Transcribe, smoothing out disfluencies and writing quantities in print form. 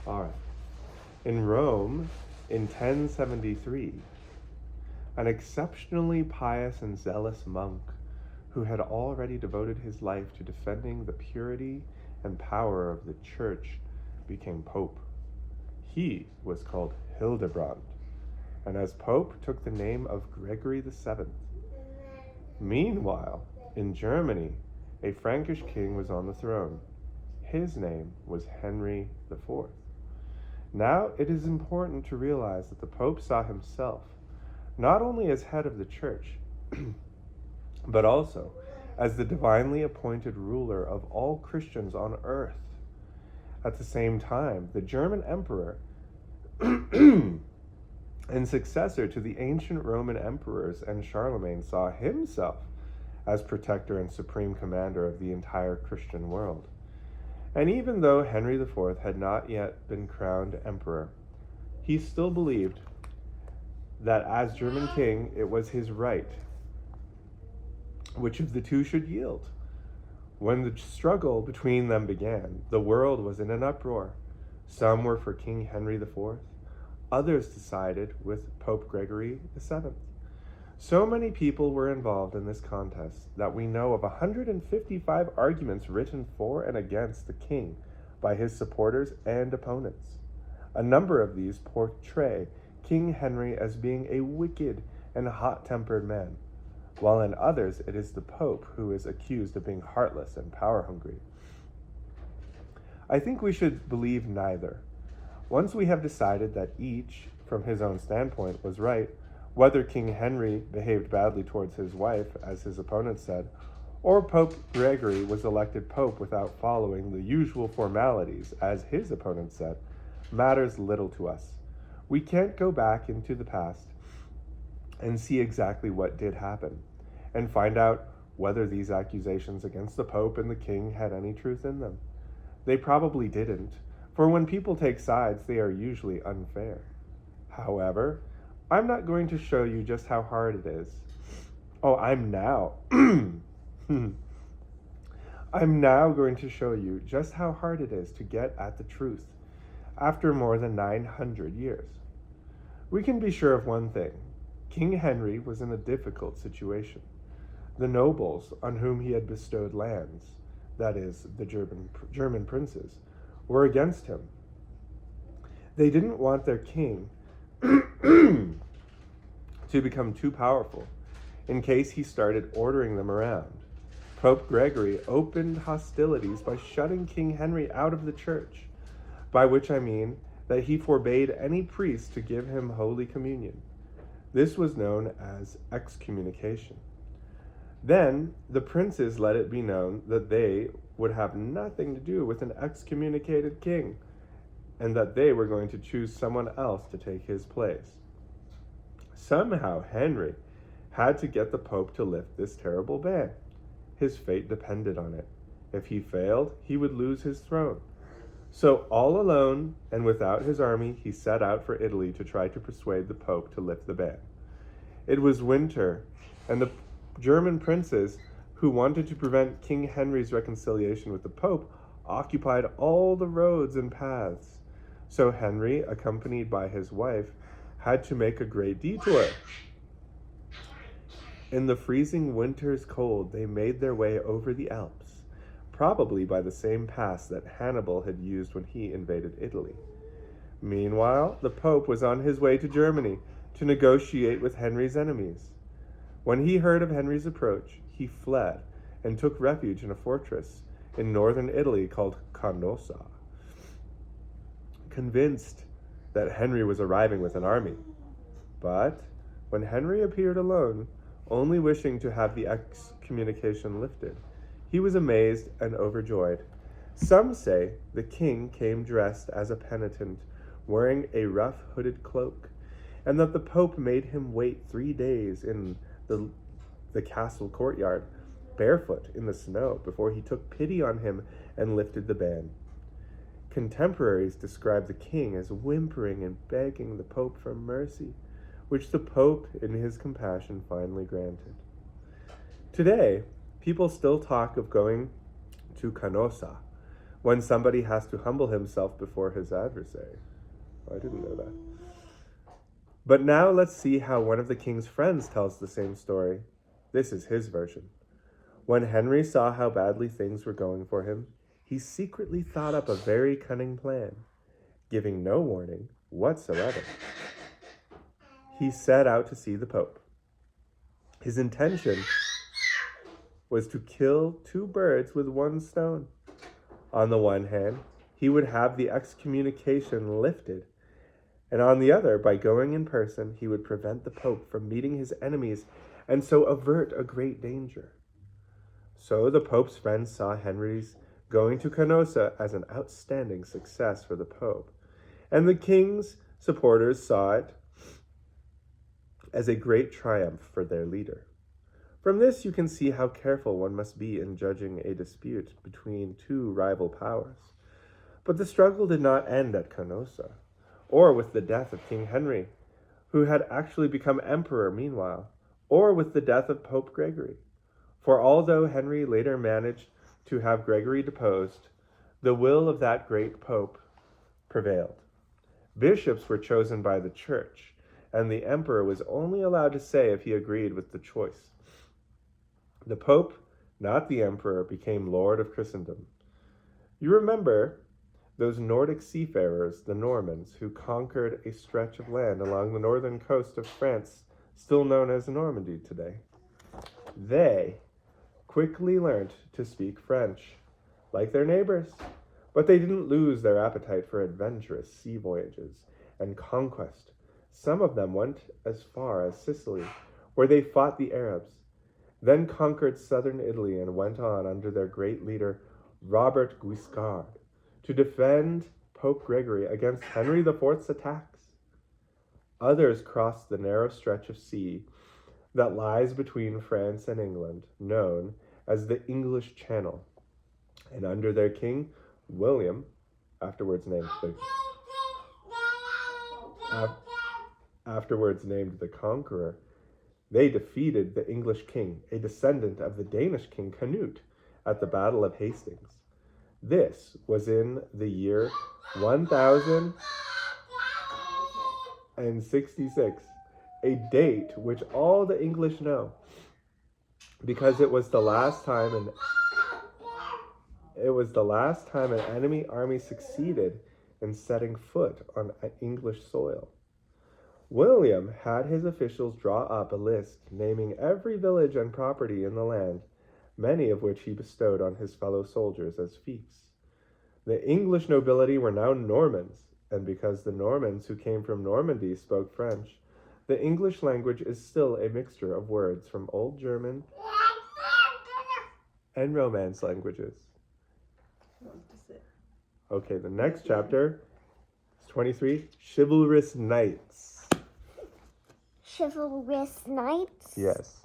All right. In Rome, in 1073, an exceptionally pious and zealous monk who had already devoted his life to defending the purity and power of the church became pope. He was called Hildebrand, and as pope took the name of Gregory VII. Meanwhile, in Germany, a Frankish king was on the throne. His name was Henry IV. Now it is important to realize that the Pope saw himself not only as head of the church, but also as the divinely appointed ruler of all Christians on earth. At the same time, the German emperor and successor to the ancient Roman emperors and Charlemagne saw himself as protector and supreme commander of the entire Christian world. And even though Henry IV had not yet been crowned emperor, he still believed that as German king, it was his right. Which of the two should yield? When the struggle between them began, the world was in an uproar. Some were for King Henry IV, others decided with Pope Gregory VII. So many people were involved in this contest that we know of 155 arguments written for and against the king by his supporters and opponents. A number of these portray King Henry as being a wicked and hot-tempered man, while in others it is the Pope who is accused of being heartless and power-hungry. I think we should believe neither. Once we have decided that each, from his own standpoint, was right, whether King Henry behaved badly towards his wife, as his opponents said, or Pope Gregory was elected Pope without following the usual formalities, as his opponents said, matters little to us. We can't go back into the past and see exactly what did happen, and find out whether these accusations against the Pope and the King had any truth in them. They probably didn't, for when people take sides, they are usually unfair. However, I'm not going to show you just how hard it is. I'm now going to show you just how hard it is to get at the truth after more than 900 years. We can be sure of one thing. King Henry was in a difficult situation. The nobles on whom he had bestowed lands, that is, the German princes, were against him. They didn't want their king to become too powerful in case he started ordering them around. Pope Gregory opened hostilities by shutting King Henry out of the church, by which I mean that he forbade any priest to give him Holy Communion. This was known as excommunication. Then the princes let it be known that they would have nothing to do with an excommunicated king, and that they were going to choose someone else to take his place. Somehow Henry had to get the Pope to lift this terrible ban. His fate depended on it. If he failed, he would lose his throne. So all alone and without his army, he set out for Italy to try to persuade the Pope to lift the ban. It was winter, and the German princes who wanted to prevent King Henry's reconciliation with the Pope occupied all the roads and paths. So Henry, accompanied by his wife, had to make a great detour. In the freezing winter's cold, they made their way over the Alps, probably by the same pass that Hannibal had used when he invaded Italy. Meanwhile, the Pope was on his way to Germany to negotiate with Henry's enemies. When he heard of Henry's approach, he fled and took refuge in a fortress in northern Italy called Canossa, convinced that Henry was arriving with an army. But when Henry appeared alone, only wishing to have the excommunication lifted, he was amazed and overjoyed. Some say the king came dressed as a penitent, wearing a rough hooded cloak, and that the Pope made him wait 3 days in the castle courtyard, barefoot in the snow, before he took pity on him and lifted the ban. Contemporaries describe the king as whimpering and begging the Pope for mercy, which the Pope, in his compassion, finally granted. Today, people still talk of going to Canossa when somebody has to humble himself before his adversary. Oh, I didn't know that. But now let's see how one of the king's friends tells the same story. This is his version. When Henry saw how badly things were going for him, he secretly thought up a very cunning plan, giving no warning whatsoever. He set out to see the Pope. His intention was to kill two birds with one stone. On the one hand, he would have the excommunication lifted, and on the other, by going in person, he would prevent the Pope from meeting his enemies and so avert a great danger. So the Pope's friends saw Henry's going to Canossa as an outstanding success for the Pope, and the king's supporters saw it as a great triumph for their leader. From this, you can see how careful one must be in judging a dispute between two rival powers. But the struggle did not end at Canossa, or with the death of King Henry, who had actually become emperor meanwhile, or with the death of Pope Gregory. For although Henry later managed to have Gregory deposed, the will of that great pope prevailed. Bishops were chosen by the church, and the emperor was only allowed to say if he agreed with the choice. The Pope, not the emperor, became Lord of Christendom. You remember those Nordic seafarers, the Normans, who conquered a stretch of land along the northern coast of France, still known as Normandy today. They quickly learned to speak French, like their neighbors, but they didn't lose their appetite for adventurous sea voyages and conquest. Some of them went as far as Sicily, where they fought the Arabs, then conquered southern Italy and went on under their great leader, Robert Guiscard, to defend Pope Gregory against Henry IV's attacks. Others crossed the narrow stretch of sea that lies between France and England, known as the English Channel, and under their king, William, afterwards named the Conqueror, they defeated the English king, a descendant of the Danish king Canute, at the Battle of Hastings. This was in the year 1066, a date which all the English know, because it was the last time an enemy army succeeded in setting foot on English soil. William had his officials draw up a list naming every village and property in the land, many of which he bestowed on his fellow soldiers as fiefs. The English nobility were now Normans, and because the Normans who came from Normandy spoke French, the English language is still a mixture of words from Old German and Romance languages. Okay, the next chapter is 23, Chivalrous Knights. Chivalrous Knights? Yes.